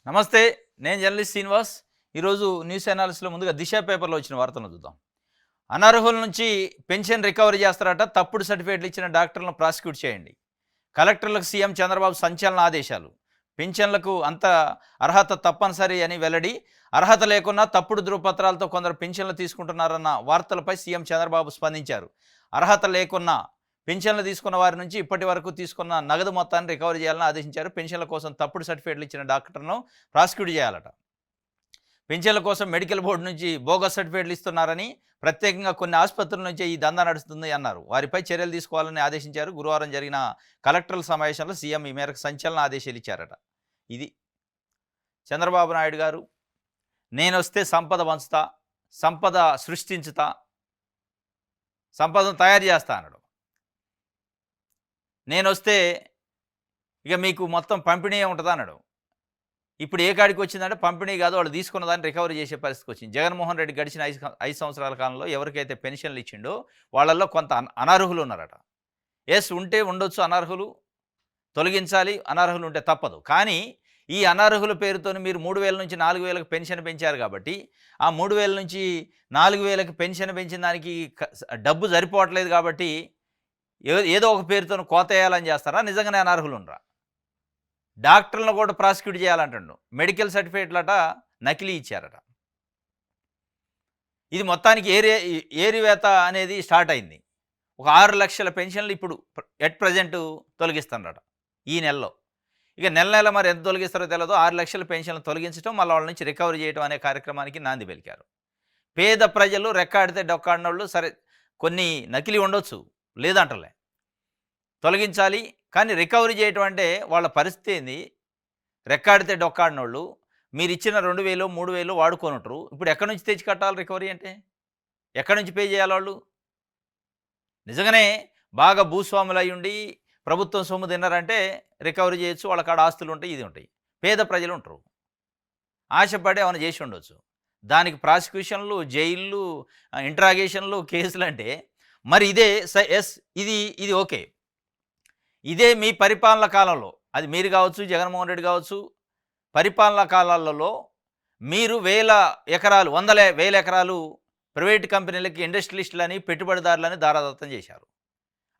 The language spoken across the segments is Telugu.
నమస్తే. నేను జర్నలిస్ట్ శ్రీనివాస్. ఈరోజు న్యూస్ అనాలిసిస్‌లో ముందుగా దిశ పేపర్‌లో వచ్చిన వార్తలను చూద్దాం. అనర్హుల నుంచి పెన్షన్ రికవరీ చేస్తారట. తప్పుడు సర్టిఫికేట్లు ఇచ్చిన డాక్టర్లను ప్రాసిక్యూట్ చేయండి. కలెక్టర్లకు సీఎం చంద్రబాబు సంచలన ఆదేశాలు. పింఛన్లకు అంత అర్హత తప్పనిసరి అని వెల్లడి. అర్హత లేకున్నా తప్పుడు ధృవపత్రాలతో కొందరు పింఛన్లు తీసుకుంటున్నారన్న వార్తలపై సీఎం చంద్రబాబు స్పందించారు. అర్హత లేకున్నా పింఛన్లు తీసుకున్న వారి నుంచి ఇప్పటి వరకు తీసుకున్న నగదు మొత్తాన్ని రికవరీ చేయాలని ఆదేశించారు. పింఛన్ల కోసం తప్పుడు సర్టిఫికేట్లు ఇచ్చిన డాక్టర్ను ప్రాసిక్యూట్ చేయాలట. పింఛన్ల కోసం మెడికల్ బోర్డు నుంచి బోగస్ సర్టిఫికేట్లు ఇస్తున్నారని, ప్రత్యేకంగా కొన్ని ఆసుపత్రుల నుంచే ఈ దందా నడుస్తుంది అన్నారు. వారిపై చర్యలు తీసుకోవాలని ఆదేశించారు. గురువారం జరిగిన కలెక్టర్ల సమావేశంలో సీఎం ఈ మేరకు సంచలన ఆదేశాలు ఇచ్చారట. ఇది చంద్రబాబు నాయుడు గారు నేనొస్తే సంపద పంచుతా, సంపద సృష్టించుతా, సంపదను తయారు చేస్తా అన్నాడు. నేనొస్తే ఇక మీకు మొత్తం పంపిణీ ఉంటుందా అన్నాడు. ఇప్పుడు ఏ కాడికి వచ్చిందంటే పంపిణీ కాదు, వాళ్ళు తీసుకున్న దాన్ని రికవరీ చేసే పరిస్థితికి వచ్చింది. జగన్మోహన్ రెడ్డి గడిచిన 5 సంవత్సరాల కాలంలో ఎవరికైతే పెన్షన్లు ఇచ్చిండో వాళ్ళల్లో కొంత అనర్హులు ఉన్నారట. ఉంటే ఉండొచ్చు అనర్హులు, తొలగించాలి, అనర్హులు ఉంటే తప్పదు. కానీ ఈ అనర్హుల పేరుతోని మీరు 3000 నుంచి 4000కి పెన్షన్ పెంచారు కాబట్టి, ఆ 3000 నుంచి 4000కి పెన్షన్ పెంచిన దానికి డబ్బు సరిపోవట్లేదు కాబట్టి ఏదో ఒక పేరుతో కోత వేయాలని చేస్తారా? నిజంగానే అనర్హులు ఉండరా? డాక్టర్లను కూడా ప్రాసిక్యూట్ చేయాలంటుండు. మెడికల్ సర్టిఫికేట్లట నకిలీ ఇచ్చారట. ఇది మొత్తానికి ఏరివేత అనేది స్టార్ట్ అయింది. ఒక 6 లక్షల పెన్షన్లు ఇప్పుడు ఎట్ ప్రజెంట్ తొలగిస్తారట ఈ నెలలో. ఇక నెల మరి ఎంత తొలగిస్తారో తెలియదు. 6 లక్షల పెన్షన్లు తొలగించడం, మళ్ళీ వాళ్ళ నుంచి రికవరీ చేయడం అనే కార్యక్రమానికి నాంది పలికారు. పేద ప్రజలు రెక్కాడితే డొక్కాడినోళ్ళు, సరే కొన్ని నకిలీ ఉండొచ్చు, లేదంటలే, తొలగించాలి. కానీ రికవరీ చేయటం అంటే వాళ్ళ పరిస్థితి ఏంది? రెక్కాడితే డొక్కాడినోళ్ళు మీరు ఇచ్చిన 2000, 3000 వాడుకోనుంటారు. ఇప్పుడు ఎక్కడి నుంచి తెచ్చి కట్టాలి రికవరీ అంటే? ఎక్కడి నుంచి పే చేయాలి వాళ్ళు? నిజంగానే బాగా భూస్వాములు అయి ఉండి ప్రభుత్వం సొమ్ము తిన్నారంటే రికవరీ చేయొచ్చు, వాళ్ళ కాడ ఆస్తులు ఉంటాయి, ఇది ఉంటాయి. పేద ప్రజలు ఉంటారు, ఆశపడి ఏమైనా చేసి ఉండొచ్చు. దానికి ప్రాసిక్యూషన్లు, జైళ్ళు, ఇంట్రాగేషన్లు, కేసులు అంటే మరి ఇదే ఇది ఓకే. ఇదే మీ పరిపాలన కాలంలో, అది మీరు కావచ్చు, జగన్మోహన్ రెడ్డి కావచ్చు, పరిపాలనా కాలాలలో మీరు వేల ఎకరాలు ప్రైవేట్ కంపెనీలకి, ఇండస్ట్రియలిస్టులని, పెట్టుబడిదారులని దారాదత్తం చేశారు.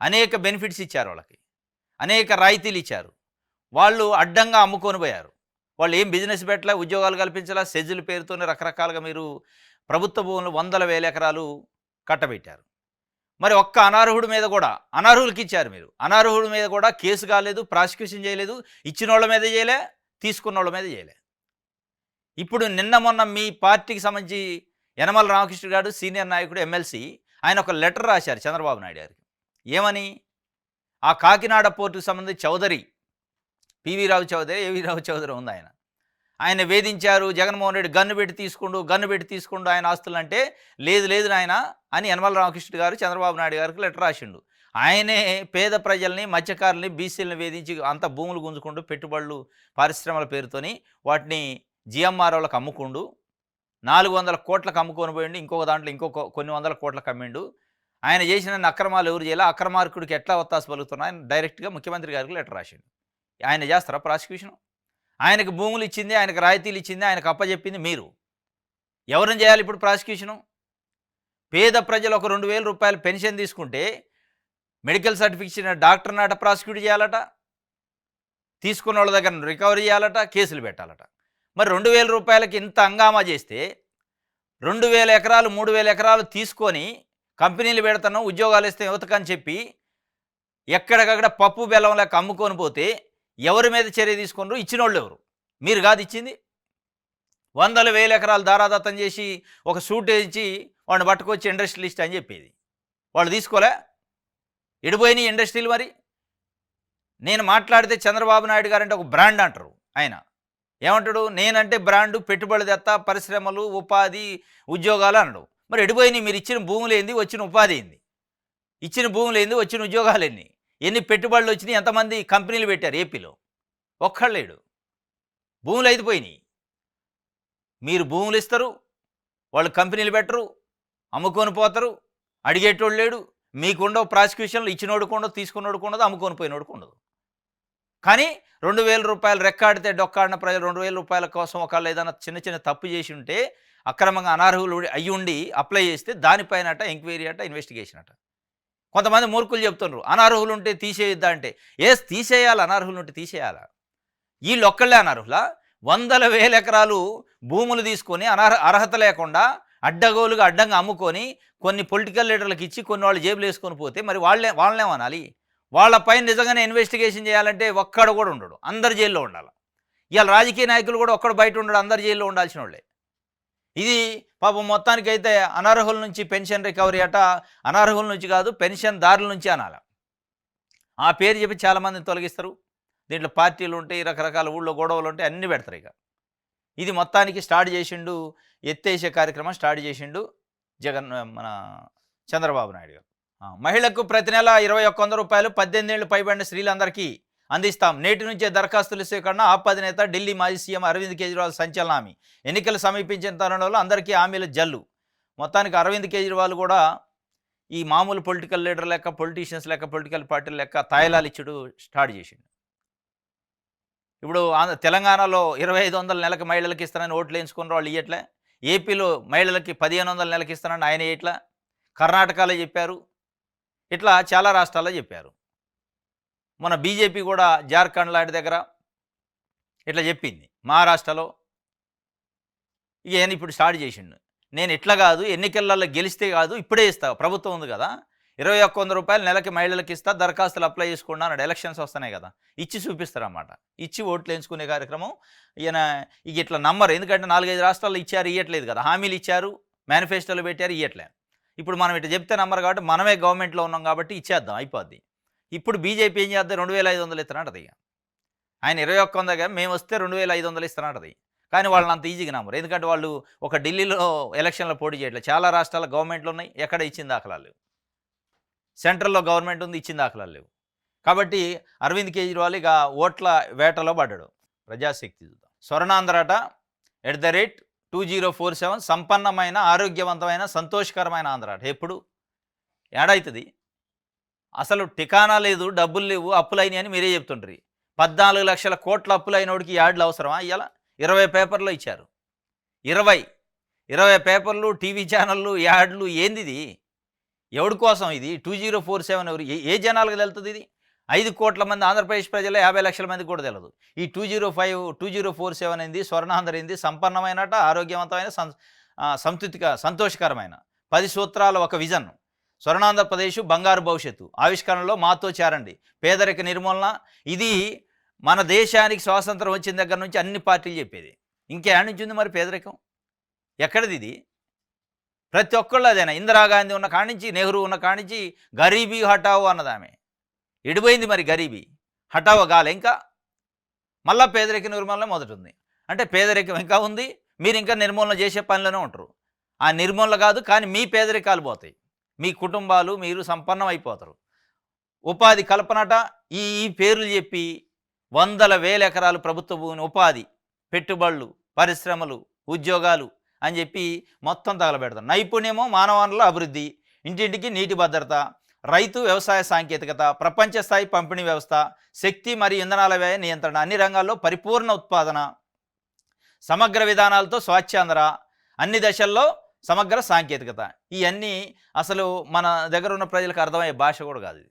అనేక బెనిఫిట్స్ ఇచ్చారు, వాళ్ళకి అనేక రాయితీలు ఇచ్చారు. వాళ్ళు అడ్డంగా అమ్ముకొని పోయారు. వాళ్ళు ఏం బిజినెస్ పెట్టలే, ఉద్యోగాలు కల్పించలే, సెజ్జుల పేరుతోనే రకరకాలుగా మీరు ప్రభుత్వ భూములు వేల ఎకరాలు కట్టబెట్టారు. మరి ఒక్క అనర్హుడి మీద కూడా, అనర్హులకి ఇచ్చారు మీరు, అనర్హుడి మీద కూడా కేసు కాలేదు, ప్రాసిక్యూషన్ చేయలేదు. ఇచ్చిన వాళ్ళ మీద చేయలే, తీసుకున్న వాళ్ళ మీద చేయలే. ఇప్పుడు నిన్న మొన్న మీ పార్టీకి సంబంధించి యనమల రామకృష్ణ గారు, సీనియర్ నాయకుడు, ఎమ్మెల్సీ, ఆయన ఒక లెటర్ రాశారు చంద్రబాబు నాయుడు గారికి. ఏమని? ఆ కాకినాడ పోర్టుకు సంబంధించి చౌదరి, పివి రావు చౌదరి, ఏవి రావు చౌదరి ఉంది ఆయన వేధించారు. జగన్మోహన్ రెడ్డి గన్ను పెట్టి తీసుకుండు ఆయన ఆస్తులు అంటే, లేదు నాయన అని యనమల రామకృష్ణ గారు చంద్రబాబు నాయుడు గారికి లెటర్ రాసిండు. ఆయనే పేద ప్రజల్ని, మత్స్యకారుల్ని, బీసీలను వేధించి అంత భూములు గుంజుకుంటూ, పెట్టుబడులు, పరిశ్రమల పేరుతోని వాటిని జిఎంఆర్ వాళ్ళకి అమ్ముకుండు, 400 కోట్లకు అమ్ముకొని పోయిండు, ఇంకొక దాంట్లో కొన్ని వందల కోట్లకు అమ్మిండు. ఆయన చేసిన అక్రమాలు ఎవరు చేయాలి, అక్రమార్కుడికి ఎట్లా ఒత్తాసు పలుకుతున్నా ఆయన డైరెక్ట్గా ముఖ్యమంత్రి గారికి లెటర్ రాసిండు. ఆయన చేస్తారా ప్రాసిక్యూషన్? ఆయనకు భూములు ఇచ్చింది, ఆయనకు రాయితీలు ఇచ్చింది, ఆయనకు అప్పచెప్పింది మీరు. ఎవరిని చేయాలి ఇప్పుడు ప్రాసిక్యూషను? పేద ప్రజలు ఒక 2000 రూపాయలు పెన్షన్ తీసుకుంటే మెడికల్ సర్టిఫికేట్ ఇచ్చిన డాక్టర్ నాట ప్రాసిక్యూట్ చేయాలట, తీసుకున్న వాళ్ళ దగ్గర రికవరీ చేయాలట, కేసులు పెట్టాలట. మరి 2000 రూపాయలకి ఇంత హంగామా చేస్తే 2000 ఎకరాలు, 3000 ఎకరాలు తీసుకొని కంపెనీలు పెడతాను, ఉద్యోగాలు ఇస్తే యువతకని చెప్పి ఎక్కడికక్కడ పప్పు బెల్లం లెక్క అమ్ముకొని పోతే ఎవరి మీద చర్య తీసుకున్నారు? ఇచ్చిన వాళ్ళు ఎవరు? మీరు కాదు ఇచ్చింది. 100,000 ఎకరాలు దారాదత్తం చేసి ఒక సూట్ వేయించి వాడిని పట్టుకొచ్చి ఇండస్ట్రియలిస్ట్ అని చెప్పేది. వాళ్ళు తీసుకోలే? ఎడిపోయినాయి ఇండస్ట్రీలు. మరి నేను మాట్లాడితే చంద్రబాబు నాయుడు గారు అంటే ఒక బ్రాండ్ అంటారు. ఆయన ఏమంటాడు? నేనంటే బ్రాండు, పెట్టుబడి తెత్తా, పరిశ్రమలు, ఉపాధి, ఉద్యోగాలు అన్నాడు. మరి ఎడిపోయినాయి? మీరు ఇచ్చిన భూములు ఏంది, వచ్చిన ఉపాధి ఏంది? ఇచ్చిన భూములు ఏంది, వచ్చిన ఉద్యోగాలు ఎన్ని? ఎన్ని పెట్టుబడులు వచ్చినాయి? ఎంతమంది కంపెనీలు పెట్టారు ఏపీలో? ఒక్కళ్ళేడు. భూములు అయిపోయినాయి. మీరు భూములు ఇస్తారు, వాళ్ళు కంపెనీలు పెట్టరు, అమ్ముకొని పోతారు, అడిగేటోళ్ళు లేడు. మీకుండవు ప్రాసిక్యూషన్లు, ఇచ్చినోడుకు ఉండదు, తీసుకున్నోడుకు ఉండదు, అమ్ముకొని పోయినోడుకు ఉండదు. కానీ రూ. 2,000 రెక్కాడితే డొక్కాడిన ప్రజలు రూ. 2,000 కోసం ఒకళ్ళు ఏదైనా చిన్న చిన్న తప్పు చేసి ఉంటే అక్రమంగా అనర్హులు అయ్యుండి అప్లై చేస్తే దానిపైనట ఎంక్వైరీ అట, ఇన్వెస్టిగేషన్ అట. కొంతమంది మూర్ఖులు చెప్తున్నారు అనర్హులు ఉంటే తీసేయొద్దా అంటే, తీసేయాలి, అనర్హులు ఉంటే తీసేయాలా? వీళ్ళొక్కళ్ళే అనర్హులా? వందల వేల ఎకరాలు భూములు తీసుకొని అర్హత లేకుండా అడ్డగోలుగా అడ్డంగా అమ్ముకొని కొన్ని పొలిటికల్ లీడర్లకు ఇచ్చి కొన్ని వాళ్ళు జేబులు వేసుకొని పోతే మరి వాళ్ళనేమనాలి? వాళ్ళపైన నిజంగానే ఇన్వెస్టిగేషన్ చేయాలంటే ఒక్కడు కూడా ఉండడు, అందరు జైల్లో ఉండాలి. ఇవాళ రాజకీయ నాయకులు కూడా ఒక్కడు బయట ఉండడు, అందరు జైల్లో ఉండాల్సిన వాళ్ళే. ఇది పాపం మొత్తానికైతే అనర్హుల నుంచి పెన్షన్ రికవరీ అట, అనర్హుల నుంచి కాదు పెన్షన్దారుల నుంచి అనాలి. ఆ పేరు చెప్పి చాలామందిని తొలగిస్తారు. దీంట్లో పార్టీలు ఉంటాయి, రకరకాల ఊళ్ళో గొడవలు ఉంటాయి, అన్నీ పెడతారు. ఇక ఇది మొత్తానికి స్టార్ట్ చేసిండు, ఎత్తేసే కార్యక్రమం స్టార్ట్ చేసిండు మన చంద్రబాబు నాయుడు గారు. మహిళకు ప్రతి నెల 2,100 రూపాయలు 18 ఏళ్ళు పైబడిన స్త్రీలందరికీ అందిస్తాం. నేటి నుంచే దరఖాస్తుల సేకరణ. ఆప్ అధినేత ఢిల్లీ మాజీ సీఎం అరవింద్ కేజ్రీవాల్ సంచలన హామీ. ఎన్నికలు సమీపించిన తరుణంలో అందరికీ హామీల జల్లు. మొత్తానికి అరవింద్ కేజ్రీవాల్ కూడా ఈ మామూలు పొలిటికల్ లీడర్ లెక్క, పొలిటీషియన్స్ లెక్క, పొలిటికల్ పార్టీల లెక్క తాయిలాలు ఇచ్చుడు స్టార్ట్ చేసిండు. ఇప్పుడు తెలంగాణలో 2,500 నెలకు మహిళలకు ఇస్తానని ఓట్లు వేయించుకున్న వాళ్ళు ఇయ్యట్లే. ఏపీలో మహిళలకి 1,500 నెలకి ఇస్తానని ఆయన ఇట్లా, కర్ణాటకలో చెప్పారు, ఇట్లా చాలా రాష్ట్రాల్లో చెప్పారు. మన బీజేపీ కూడా జార్ఖండ్ లాంటి దగ్గర ఇట్లా చెప్పింది, మహారాష్ట్రలో. ఇక ఇప్పుడు స్టార్ట్ చేసిండు. నేను ఇట్లా కాదు, ఎన్నికలలో గెలిస్తే కాదు, ఇప్పుడే ఇస్తా, ప్రభుత్వం ఉంది కదా, 2,100 రూపాయలు నెలకి మహిళలకు ఇస్తా, దరఖాస్తులు అప్లై చేసుకున్నా అన్నాడు. ఎలక్షన్స్ వస్తున్నాయి కదా, ఇచ్చి చూపిస్తారన్నమాట. ఇచ్చి ఓట్లు వేయించుకునే కార్యక్రమం. ఈయన ఇక ఇట్లా నమ్మరు, ఎందుకంటే 4-5 రాష్ట్రాల్లో ఇచ్చారు, ఇవ్వట్లేదు కదా. హామీలు ఇచ్చారు, మేనిఫెస్టోలో పెట్టారు, ఇవ్వట్లేదు. ఇప్పుడు మనం ఇట్లా చెప్తే నమ్మరు కాబట్టి మనమే గవర్నమెంట్లో ఉన్నాం కాబట్టి ఇచ్చేద్దాం, అయిపోద్ది. ఇప్పుడు బీజేపీ ఏం చేద్దాం, 2,500 ఇస్తానంటది. ఇక ఆయన 21 కానీ మేము వస్తే 2,500 ఇస్తానంటది. కానీ వాళ్ళని అంత ఈజీగా నమ్మరు, ఎందుకంటే వాళ్ళు ఒక ఢిల్లీలో ఎలక్షన్లో పోటీ చేయట్లేదు. చాలా రాష్ట్రాల గవర్నమెంట్లు ఉన్నాయి, ఎక్కడ ఇచ్చిన దాఖలాలు లేవు. సెంట్రల్లో గవర్నమెంట్ ఉంది, ఇచ్చిన దాఖలాలు లేవు. కాబట్టి అరవింద్ కేజ్రీవాల్ ఇక ఓట్ల వేటలో పడ్డాడు. ప్రజాశక్తి చూద్దాం. స్వర్ణాంధ్రట @2047 సంపన్నమైన, ఆరోగ్యవంతమైన, సంతోషకరమైన ఆంధ్ర అట. ఎప్పుడు ఏడవుతుంది? అసలు టికానా లేదు, డబ్బులు లేవు, అప్పులైనవి అని మీరే చెప్తుండ్రి. 14 లక్షల కోట్ల అప్పులైనోడికి యాడ్లు అవసరమా? ఇవాళ 20 పేపర్లో ఇచ్చారు. 20 పేపర్లు, టీవీ ఛానళ్ళు, యాడ్లు. ఏంది ఇది? ఎవడి కోసం ఇది? 2047 ఎవరు? ఏ జనాలకు తెలుస్తుంది ఇది? 5 కోట్ల మంది ఆంధ్రప్రదేశ్ ప్రజలు, 50 లక్షల మందికి కూడా తెలియదు. ఈ 2047 ఏంది, స్వర్ణాంధ్ర ఏంది, సంపన్నమైనట, ఆరోగ్యవంతమైన, సంతోషకరమైన 10 సూత్రాల ఒక విజన్. స్వర్ణాంధ్రప్రదేశ్ బంగారు భవిష్యత్తు. ఆవిష్కరణలో మాతో చేరండి. పేదరిక నిర్మూలన. ఇది మన దేశానికి స్వాతంత్రం వచ్చిన దగ్గర నుంచి అన్ని పార్టీలు చెప్పేది. ఇంకేడ నుంచి ఉంది మరి పేదరికం? ఎక్కడిది ఇది? ప్రతి ఒక్కళ్ళు అదేనా? ఇందిరాగాంధీ ఉన్న కానించి, నెహ్రూ ఉన్న కానించి గరీబీ హటావో అన్నది ఆమె. ఎడిపోయింది మరి గరీబీ హటావో గాలే. ఇంకా మళ్ళా పేదరిక నిర్మూలన మొదటుంది. అంటే పేదరికం ఇంకా ఉంది, మీరు ఇంకా నిర్మూలన చేసే పనిలోనే ఉంటారు. ఆ నిర్మూలన కాదు, కానీ మీ పేదరికాలు పోతాయి, మీ కుటుంబాలు, మీరు సంపన్నం అయిపోతారు. ఉపాధి కల్పనట. ఈ పేర్లు చెప్పి వందల వేల ఎకరాలు ప్రభుత్వ భూమిని ఉపాధి, పెట్టుబడులు, పరిశ్రమలు, ఉద్యోగాలు అని చెప్పి మొత్తం తగలబెడతారు. నైపుణ్యము, మానవ వనరుల అభివృద్ధి, ఇంటింటికి నీటి భద్రత, రైతు వ్యవసాయ సాంకేతికత, ప్రపంచ స్థాయి పంపిణీ వ్యవస్థ, శక్తి మరియు ఇంధనాల వ్యయ నియంత్రణ, అన్ని రంగాల్లో పరిపూర్ణ ఉత్పాదన, సమగ్ర విధానాలతో స్వచ్ఛాంధ్ర, అన్ని దశల్లో సమగ్ర సాంకేతికత. ఇవన్నీ అసలు మన దగ్గర ఉన్న ప్రజలకు అర్థమయ్యే భాష కూడా కాదు. ఇది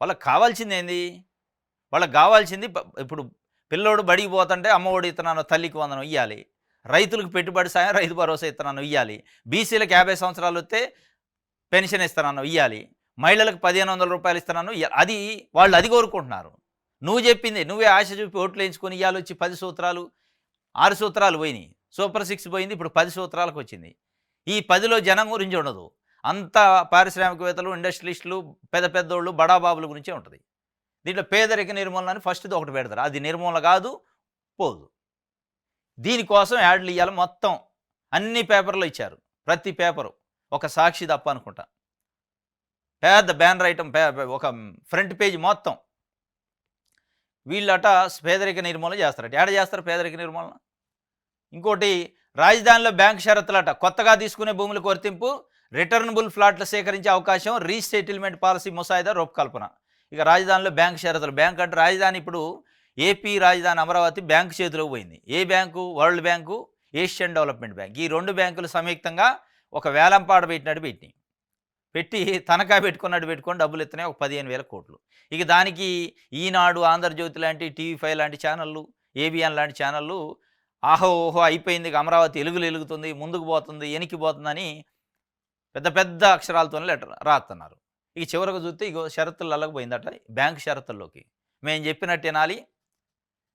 వాళ్ళకి కావాల్సింది ఏంది? వాళ్ళకి కావాల్సింది ఇప్పుడు పిల్లోడు బడికి పోతుంటే అమ్మఒడి ఇస్తున్నాను, తల్లికి వందనం ఇవ్వాలి, రైతులకు పెట్టుబడి సాయం, రైతు భరోసా ఇస్తున్నాను ఇవ్వాలి, బీసీలకు 50 సంవత్సరాలు వస్తే పెన్షన్ ఇస్తున్నాను ఇవ్వాలి, మహిళలకు 1,500 రూపాయలు ఇస్తున్నాను. అది వాళ్ళు అది కోరుకుంటున్నారు. నువ్వు చెప్పింది నువ్వే ఆశ చూపి ఓట్లు వేయించుకొని ఇవ్వాలి. వచ్చి 10 సూత్రాలు, 6 సూత్రాలు పోయినాయి, సూపర్ 6 పోయింది, ఇప్పుడు 10 సూత్రాలకు వచ్చింది. ఈ 10లో జనం గురించి ఉండదు, అంతా పారిశ్రామికవేత్తలు, ఇండస్ట్రియలిస్టులు, పెద్ద పెద్దోళ్ళు, బడాబాబుల గురించే ఉంటుంది. దీంట్లో పేదరిక నిర్మూలన అని ఫస్ట్ది ఒకటి పెడతారు, అది నిర్మూలన కాదు, పోదు. దీనికోసం యాడ్లు ఇవ్వాలి. మొత్తం అన్ని పేపర్లో ఇచ్చారు, ప్రతి పేపరు ఒక సాక్షి తప్ప అనుకుంటా, పెద్ద బ్యానర్ ఐటమ్, ఒక ఫ్రంట్ పేజీ మొత్తం. వీళ్ళట పేదరిక నిర్మూలన చేస్తారట. ఏడ చేస్తారు పేదరిక నిర్మూలన? ఇంకోటి, రాజధానిలో బ్యాంక్ షరతులట. కొత్తగా తీసుకునే భూములకు వర్తింపు, రిటర్నబుల్ ఫ్లాట్లు సేకరించే అవకాశం, రీసెటిల్మెంట్ పాలసీ ముసాయిదా రూపకల్పన. ఇక రాజధానిలో బ్యాంక్ షరతులు. బ్యాంక్ అంటే రాజధాని ఇప్పుడు ఏపీ రాజధాని అమరావతి బ్యాంకు చేతిలోకి పోయింది. ఏ bank? World bank, Asian development bank. ఈ 2 బ్యాంకులు సంయుక్తంగా ఒక వేలంపాట పెట్టినట్టు పెట్టినాయి. పెట్టి తనఖా పెట్టుకున్నట్టు పెట్టుకొని డబ్బులు ఎత్తున్నాయి, ఒక 15,000 కోట్లు. ఇక దానికి ఈనాడు, ఆంధ్రజ్యోతి లాంటి, టీవీ5 లాంటి ఛానళ్ళు, ఏబిఎన్ లాంటి ఛానళ్ళు ఆహో ఓహో అయిపోయింది, ఇక అమరావతి ఎలుగులు ఎలుగుతుంది, ముందుకు పోతుంది, ఎనికిపోతుందని పెద్ద పెద్ద అక్షరాలతోనే లెటర్ రాస్తున్నారు. ఇక చివరకు చూస్తే ఇగో షరతులలోకి పోయిందట, బ్యాంకు షరతుల్లోకి. మేము చెప్పినట్టు వినాలి,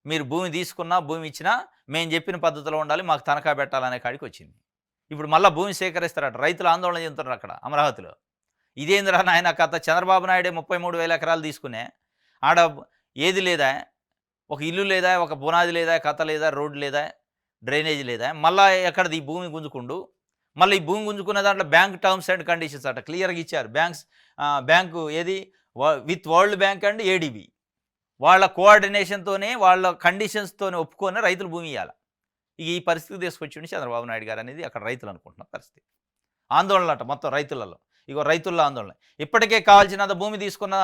మీరు భూమి తీసుకున్నా భూమి ఇచ్చినా మేము చెప్పిన పద్ధతిలో ఉండాలి, మాకు తనఖా పెట్టాలనే కాడికి వచ్చింది. ఇప్పుడు మళ్ళీ భూమి సేకరిస్తారట. రైతులు ఆందోళన చెందుతున్నారు అక్కడ అమరావతిలో. ఇదేందిరా నాయన కథ, చంద్రబాబు నాయుడే 33,000 ఎకరాలు తీసుకునే, ఆడ ఏది లేదా, ఒక ఇల్లు లేదా, ఒక పునాది లేదా, కథ లేదా, రోడ్డు లేదా, డ్రైనేజ్ లేదా, మళ్ళీ ఎక్కడది ఈ భూమి గుంజుకుండు. మళ్ళీ ఈ భూమి గుంజుకునే దాంట్లో బ్యాంక్ టర్మ్స్ అండ్ కండిషన్స్ అట క్లియర్గా ఇచ్చారు. బ్యాంకు ఏది with world bank and ADB వాళ్ళ కోఆర్డినేషన్తోనే, వాళ్ళ కండిషన్స్తోనే ఒప్పుకొని రైతులు భూమి ఇవ్వాలి. ఈ పరిస్థితి తీసుకొచ్చిండి చంద్రబాబు నాయుడు గారు అనేది అక్కడ రైతులు అనుకుంటున్న పరిస్థితి. ఆందోళన అట మొత్తం రైతులలో. ఇగో రైతుల్లో ఆందోళన. ఇప్పటికే కావాల్సినంత భూమి తీసుకున్న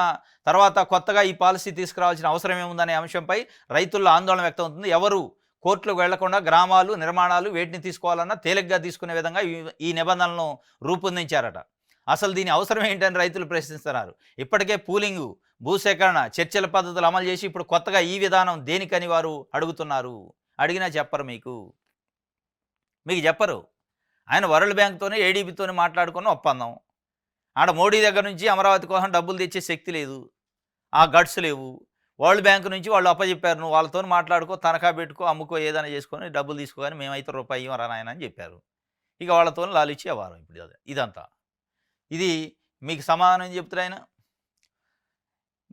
తర్వాత కొత్తగా ఈ పాలసీ తీసుకురావాల్సిన అవసరం ఏముందనే అంశంపై రైతుల్లో ఆందోళన వ్యక్తం అవుతుంది. ఎవరు కోర్టులకు వెళ్లకుండా గ్రామాలు, నిర్మాణాలు వేటిని తీసుకోవాలన్నా తేలిగ్గా తీసుకునే విధంగా ఈ నిబంధనలను రూపొందించారట. అసలు దీని అవసరం ఏంటని రైతులు ప్రశ్నిస్తున్నారు. ఇప్పటికే పూలింగు, భూసేకరణ, చర్చల పద్ధతులు అమలు చేసి ఇప్పుడు కొత్తగా ఈ విధానం దేనికని వారు అడుగుతున్నారు. అడిగినా చెప్పరు, మీకు చెప్పరు. ఆయన వరల్డ్ బ్యాంక్తోనే, ఏడీబీతోనే మాట్లాడుకున్న ఒప్పందం. ఆడ మోడీ దగ్గర నుంచి అమరావతి కోసం డబ్బులు తెచ్చే శక్తి లేదు, ఆ గట్స్ లేవు. వరల్డ్ బ్యాంక్ నుంచి వాళ్ళు అప్పచెప్పారు, నువ్వు వాళ్ళతో మాట్లాడుకో, తనఖా పెట్టుకో, అమ్ముకో, ఏదైనా చేసుకొని డబ్బులు తీసుకోగాని మేమైతే రూపాయి ఇవ్వరా నాయన అని చెప్పారు. ఇక వాళ్ళతో లాలిచ్చి అవ్వాలి ఇప్పుడు ఇదంతా. ఇది మీకు సమాధానం చెప్తారు ఆయన.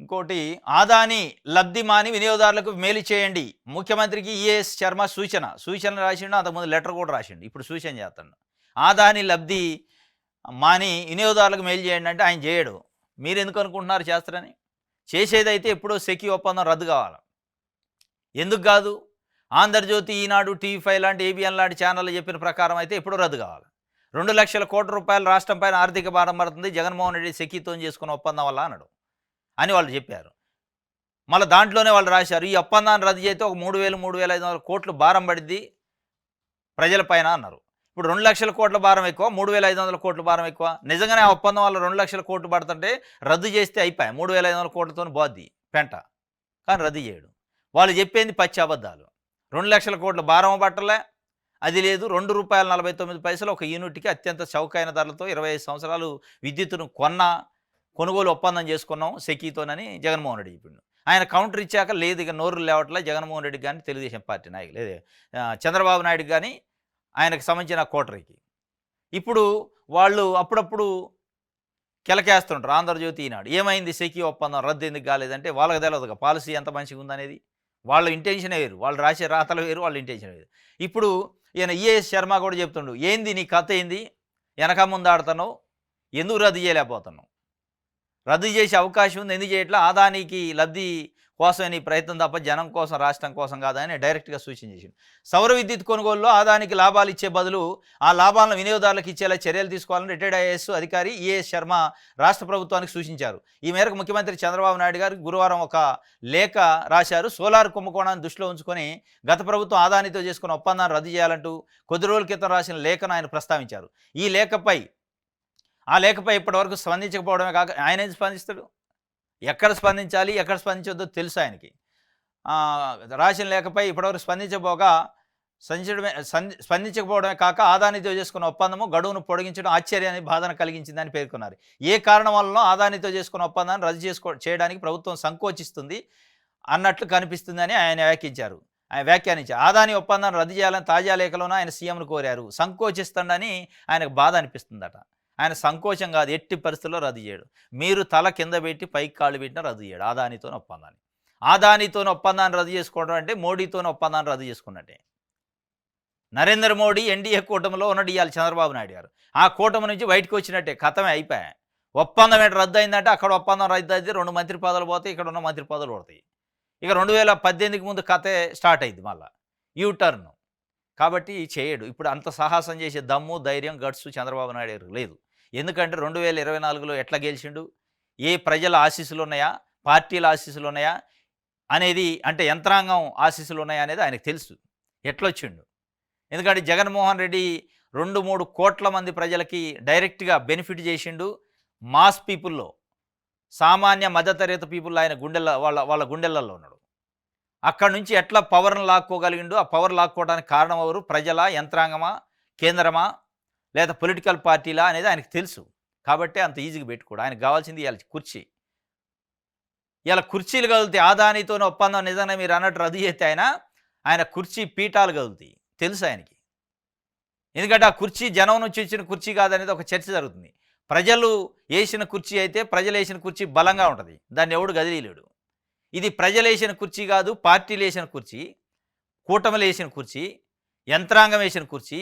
ఇంకోటి, ఆదాని లబ్ధి మాని వినియోగదారులకు మేలు చేయండి, ముఖ్యమంత్రికి ఈఎస్ శర్మ సూచన రాసిండు. అంతకుముందు లెటర్ కూడా రాసిండు, ఇప్పుడు సూచన చేస్తాడు. ఆదాని లబ్ధి మాని వినియోగదారులకు మేలు చేయండి అంటే ఆయన చేయడు. మీరు ఎందుకు అనుకుంటున్నారు చేస్తారని? చేసేదైతే ఎప్పుడో సెకీ ఒప్పందం రద్దు కావాలి. ఎందుకు కాదు? ఆంధ్రజ్యోతి, ఈనాడు, టీవీ5 లాంటి, ఏబిఎన్ లాంటి ఛానళ్ళు చెప్పిన ప్రకారం అయితే ఎప్పుడో రద్దు కావాలి. 2 లక్షల కోట్ల రూపాయలు రాష్ట్రం పైన ఆర్థిక భారం పడుతుంది జగన్మోహన్ రెడ్డి సెకీతో చేసుకున్న ఒప్పందం వల్ల అన్నాడు అని వాళ్ళు చెప్పారు. మళ్ళీ దాంట్లోనే వాళ్ళు రాశారు, ఈ ఒప్పందాన్ని రద్దు చేస్తే ఒక 3,500 కోట్లు భారం పడిద్ది ప్రజలపైన అన్నారు. ఇప్పుడు 2 లక్షల కోట్ల భారం ఎక్కువ, 3,500 కోట్ల భారం ఎక్కువ. నిజంగానే ఆ ఒప్పందం వల్ల 2 లక్షల కోట్లు పడుతుంటే రద్దు చేస్తే అయిపోయాయి, 3,500 కోట్లతో పోద్ది పెంట. కానీ రద్దు చేయడు. వాళ్ళు చెప్పేది పచ్చి అబద్ధాలు. 2 లక్షల కోట్ల భారం పట్టలే, అది లేదు. ₹2.49 ఒక యూనిట్కి అత్యంత చౌకైన ధరలతో 25 సంవత్సరాలు విద్యుత్తును కొనుగోలు ఒప్పందం చేసుకున్నాం సెకీతోనని జగన్మోహన్ రెడ్డి చెప్పిండు. ఆయన కౌంటర్ ఇచ్చాక లేదు, ఇక నోరు లేవట్లే జగన్మోహన్ రెడ్డికి కానీ, తెలుగుదేశం పార్టీ నాయకులు లేదే చంద్రబాబు నాయుడుకి కానీ, ఆయనకు సంబంధించిన కోటరీకి. ఇప్పుడు వాళ్ళు అప్పుడప్పుడు కెలకేస్తుంటారు. ఆంధ్రజ్యోతి, ఈనాడు ఏమైంది, సెకీ ఒప్పందం రద్దు ఎందుకు కాలేదంటే వాళ్ళకి తెలియదుగా పాలసీ ఎంత మంచిగా ఉందనేది. వాళ్ళ ఇంటెన్షన్ వేరు, వాళ్ళు రాసే రాతలు వేరు, వాళ్ళ ఇంటెన్షన్ వేరు. ఇప్పుడు ఈయన ఈఎస్ శర్మ కూడా చెప్తుండు, ఏంది నీ కథ ఏంది, వెనక ముందు ఆడుతున్నావు, ఎందుకు రద్దు చేయలేకపోతున్నావు? రద్దు చేసే అవకాశం ఉంది, ఎందుకు చేయట్లా? ఆదానికి లబ్ధి కోసమే నీ ప్రయత్నం తప్ప జనం కోసం, రాష్ట్రం కోసం కాదని డైరెక్ట్గా సూచన చేసింది. సౌర విద్యుత్ కొనుగోలులో ఆదానికి లాభాలు ఇచ్చే బదులు ఆ లాభాలను వినియోగదారులకు ఇచ్చేలా చర్యలు తీసుకోవాలని రిటైర్డ్ ఐఏఎస్ అధికారి ఈఎస్ శర్మ రాష్ట్ర ప్రభుత్వానికి సూచించారు. ఈ మేరకు ముఖ్యమంత్రి చంద్రబాబు నాయుడు గారు గురువారం ఒక లేఖ రాశారు. సోలార్ కుంభకోణాన్ని దృష్టిలో ఉంచుకొని గత ప్రభుత్వం ఆదానితో చేసుకున్న ఒప్పందాన్ని రద్దు చేయాలంటూ కొద్ది రోజుల క్రితం రాసిన లేఖను ఆయన ప్రస్తావించారు. ఆ లేఖపై ఇప్పటివరకు స్పందించకపోవడమే కాక, ఆయన ఏం స్పందిస్తాడు? ఎక్కడ స్పందించాలి, ఎక్కడ స్పందించొద్దో తెలుసు ఆయనకి. రాసిన లేఖపై ఇప్పటివరకు స్పందించకపోవడమే కాక, ఆదానితో చేసుకున్న ఒప్పందము గడువును పొడిగించడం ఆశ్చర్యాన్ని, బాధను కలిగించిందని పేర్కొన్నారు. ఏ కారణం వల్ల ఆదానితో చేసుకున్న ఒప్పందాన్ని రద్దు చేయడానికి ప్రభుత్వం సంకోచిస్తుంది అన్నట్లు కనిపిస్తుందని ఆయన వ్యాఖ్యానించారు. ఆదాని ఒప్పందాన్ని రద్దు చేయాలని తాజా లేఖలోనే ఆయన సీఎంను కోరారు. సంకోచిస్తుండని ఆయనకు బాధ అనిపిస్తుందట. ఆయన సంకోచం కాదు, ఎట్టి పరిస్థితుల్లో రద్దు చేయడు. మీరు తల కింద పెట్టి పైకి కాళ్ళు పెట్టినా రద్దు చేయడు ఆదానితో ఒప్పందాన్ని రద్దు చేసుకోవడం అంటే మోడీతో ఒప్పందాన్ని రద్దు చేసుకున్నట్టే. నరేంద్ర మోడీ ఎన్డీఏ కూటమిలో ఉన్నట్టు ఇవ్వాలి చంద్రబాబు నాయుడు గారు. ఆ కూటమి నుంచి బయటకు వచ్చినట్టే, కథమే అయిపోయాయి. ఒప్పందం ఏంటి రద్దు అయిందంటే అక్కడ ఒప్పందం రద్దు అయితే 2 మంత్రి పదవులు పోతాయి, ఇక్కడ ఉన్న మంత్రి పదవులు పడతాయి. ఇక 2018కి ముందు కథే స్టార్ట్ అయింది మళ్ళా యూటర్న్. కాబట్టి చేయడు. ఇప్పుడు అంత సాహసం చేసే దమ్ము, ధైర్యం, గట్స్ చంద్రబాబు నాయుడు లేదు. ఎందుకంటే 2024లో ఎట్లా గెలిచిండు? ఏ ప్రజల ఆశీస్సులు ఉన్నాయా, పార్టీల ఆశీస్సులు ఉన్నాయా అనేది, అంటే యంత్రాంగం ఆశీస్సులు ఉన్నాయా అనేది ఆయనకు తెలుసు ఎట్లొచ్చిండు. ఎందుకంటే జగన్మోహన్ రెడ్డి 2-3 కోట్ల మంది ప్రజలకి డైరెక్ట్గా బెనిఫిట్ చేసిండు. మాస్ పీపుల్లో, సామాన్య మధ్యతరగతి పీపుల్ ఆయన వాళ్ళ గుండెలలో ఉన్నాడు. అక్కడి నుంచి ఎట్లా పవర్ను లాక్కోగలిగిండు, ఆ పవర్ లాక్కోవడానికి కారణం ఎవరు, ప్రజల, యంత్రాంగమా, కేంద్రమా, లేదా పొలిటికల్ పార్టీలా అనేది ఆయనకు తెలుసు. కాబట్టి అంత ఈజీగా పెట్టుకోడు. ఆయనకు కావాల్సింది ఇవాళ కుర్చీ. ఇలా కుర్చీలు కదులుతాయి. ఆదానితోనే ఒప్పందం నిజంగా మీరు అన్నట్టు రద్దు చేస్తే ఆయన కుర్చీ పీఠాలు కదులుతాయి. తెలుసు ఆయనకి. ఎందుకంటే ఆ కుర్చీ జనం నుంచి ఇచ్చిన కుర్చీ కాదనేది ఒక చర్చ జరుగుతుంది. ప్రజలు వేసిన కుర్చీ అయితే ప్రజలు వేసిన కుర్చీ బలంగా ఉంటుంది. దాన్ని ఎవడు కదిలీలేడు. ఇది ప్రజలు వేసిన కుర్చీ కాదు, పార్టీలు వేసిన కుర్చీ, కూటమిలు వేసిన కుర్చీ, యంత్రాంగం వేసిన కుర్చీ,